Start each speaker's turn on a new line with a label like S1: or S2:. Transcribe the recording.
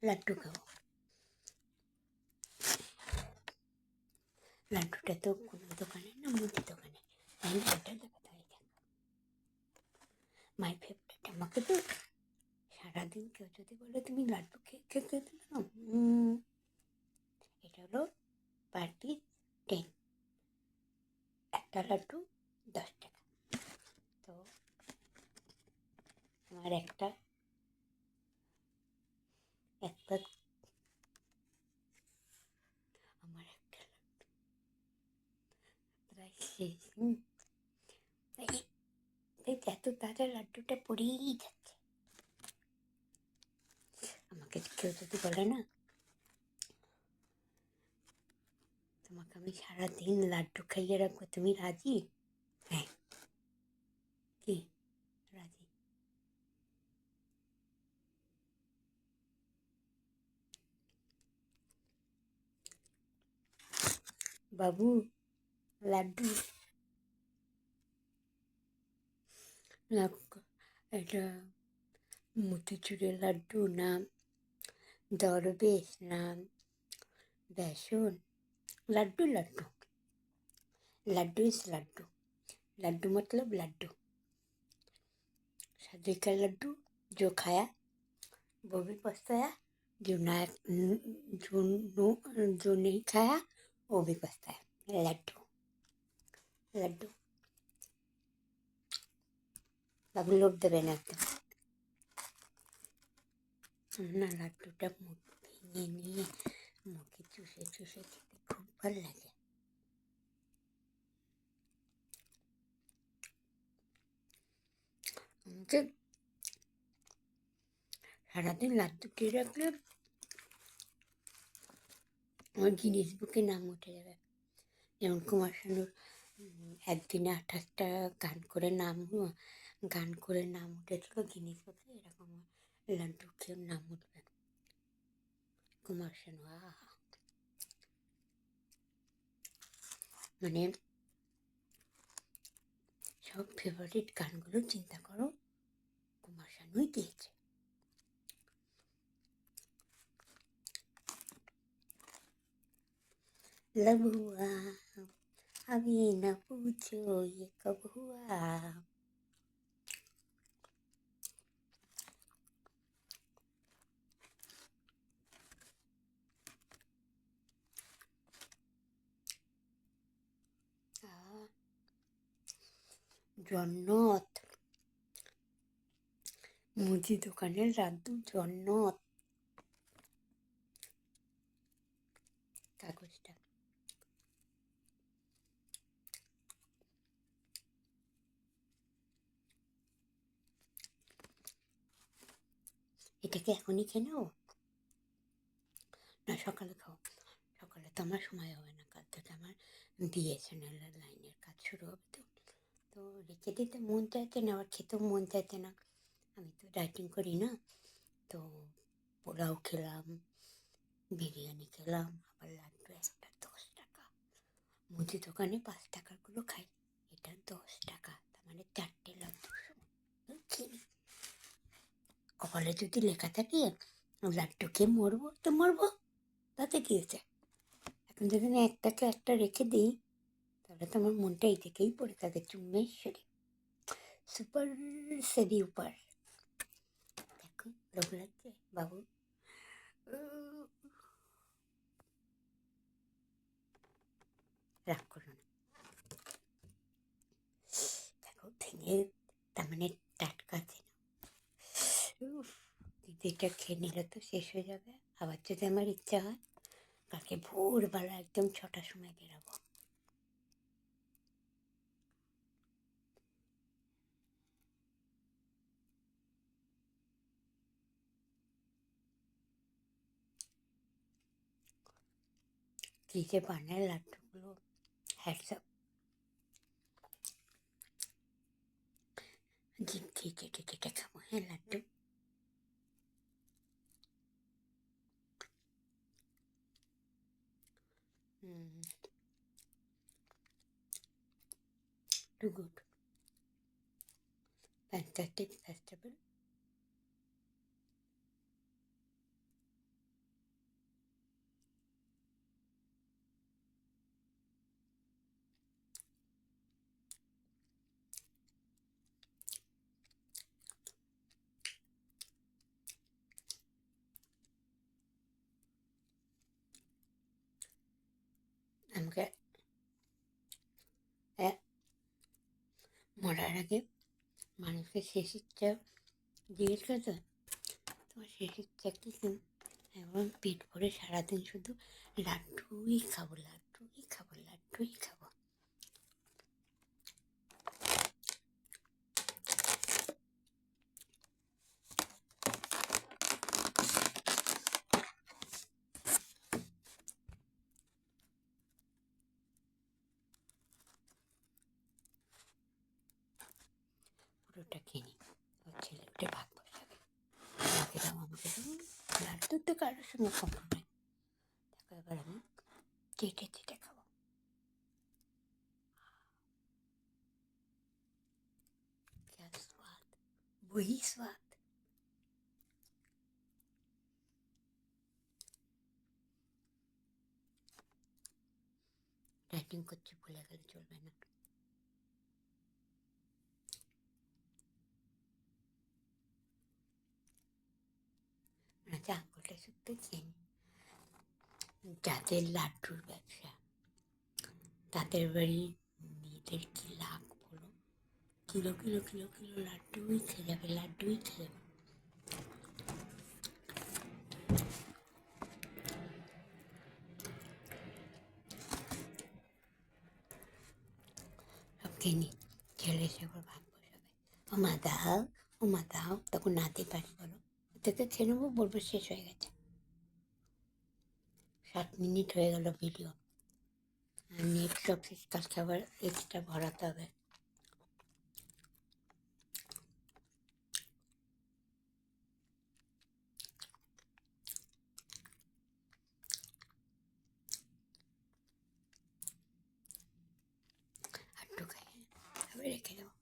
S1: লাড্ডু খাবো। লাড্ডুটা তো কোনো দোকানে না, মুদির দোকানে। আমি ওটা দেখাতে হয় দেখ, মাই ফেভারিট। আমাকে তো সারাদিন কেউ যদি বলে তুমি লাড্ডু খেতে দাও, এটা হলো পার্টি 10, একটা লাড্ডু 10 টাকা। তো আমার একটা একটা আমার একটা লাড্ডু প্রায় শেষ। এই এত তাজা লাড্ডুটা পড়েই যাচ্ছে। আমাকে কেউ যদি বলে না তোমাকে আমি সারাদিন লাড্ডু খাইয়ে রাখবো, তুমি রাজি? হ্যাঁ, কি রাজি? বাবু লাড্ডু না, এটা মতিচুরের লাড্ডু না দরবেশ না বেসন? लड्डू लड्डू लड्डू इज लड्डू। लड्डू मतलब लड्डू। शादी का लड्डू जो खाया वो भी पछताया, जो ना जो नहीं खाया वो भी पछताया। लड्डू लड्डू बाबू लोभ देवे ना तो ना लड्डूटा मुख ভেঙে নিয়ে মুখে চুষে চুষে খেতে খুব ভালো লাগে। আমাকে সারাদিন লাড্ডু খেয়ে রাখলে আমার গিনিস বুকে নাম উঠে যাবে। যেমন কুমার শানুর একদিনে 28টা গান করে নাম উঠেছিল গিনিস বুকে, এরকম লাড্ডু খেয়ে নাম উঠবে কুমার শানু। মানে সব ফেভারিট গানগুলো চিন্তা করো কুমার শানুই দিয়েছে। लब हुआ अभी न पूछो ये कब हुआ। জন্নত মুদি দোকানের লাড্ডু জন্নত। কাগজটা এটাকে এখনই খেয়ে নাও না সকালে খাও? সকালে তো আমার সময় হবে না, কাল থেকে আমার বিএসএনএল লাইনের কাজ শুরু হবে। তো রেখে দিতে মন চাইতে না, আবার খেতেও মন চাইতে না। আমি তো ডায়েটিং করি না, তো পোলাও খেলাম, বিরিয়ানি খেলাম, আবার লাড্ডু একটা 10 টাকা। মুদি দোকানে 5 টাকারগুলো খাই, এটা 10 টাকা, তার মানে 4টে লাড্ডু খেয়ে। কপালে যদি লেখা থাকে লাড্ডু খেয়ে মরবো তো মরবো, তাতে কী হয়েছে? এখন যদি আমি একটাকে একটা রেখে দিই তাহলে তো আমার মনটা এই থেকেই পড়ে থাকে চুম্বেশ্বরী সুপার সেরি উপার। দেখো লোভ লাগছে বাবু। রাগ করো না, দেখো ভেঙে, তার মানে টাটকা আছে না। দিদিটা খেয়ে নিলে তো শেষ হয়ে যাবে। আবার যদি আমার ইচ্ছা হয় কালকে ভোরবেলা একদম 6টার সময় বেরাবো। কী যে বানায় লাড্ডুগুলো, হ্যাটসঅ্যাপ। জিভ দিয়ে কেটে কেটে খাবো হ্যাঁ laddoo. Too good, fantastic festival. আগে মানুষের শেষ ইচ্ছা জিজ্ঞেস করতো, তোমার শেষ ইচ্ছা কি? এবং পেট ভরে সারাদিন শুধু লাড্ডুই খাবো, লাড্ডুই খাবো, লাড্ডুই খাবো। পুরোটা কিনি, ওর ছেলে উঠে ভাগ বসাবে, আমাকে দাও, আমাকে দাও। লাড্ডু তো কারোর সঙ্গে কম নয়। দেখো এবার আমি চেটে চেটে খাবো। क्या स्वाद, वही स्वाद। ডায়েটিং করছি ভুলে গেলে চলবে না। আঙুলটা শুদ্ধ চেনি। যাদের লাড্ডুর ব্যবসা, তাদের বাড়ি মেয়েদের কি লাভ বলো? কিলো কিলো কিলো কিলো লাড্ডুই খেয়ে যাবে, লাড্ডুই খেয়ে যাবে। সব কিনি, ছেলে এসে আবার ভাগ বসাবে, ও মা দাও, ও মা দাও। তখন নাতে পারি বলো, তোকে খেয়ে নেবো, বলবো শেষ হয়ে গেছে। 7 মিনিট হয়ে গেল ভিডিও, আর নেট সব শেষ, কালকে আবার এক্সট্রা ভরাতে হবে। আর খাই, আবার রেখে দেবো।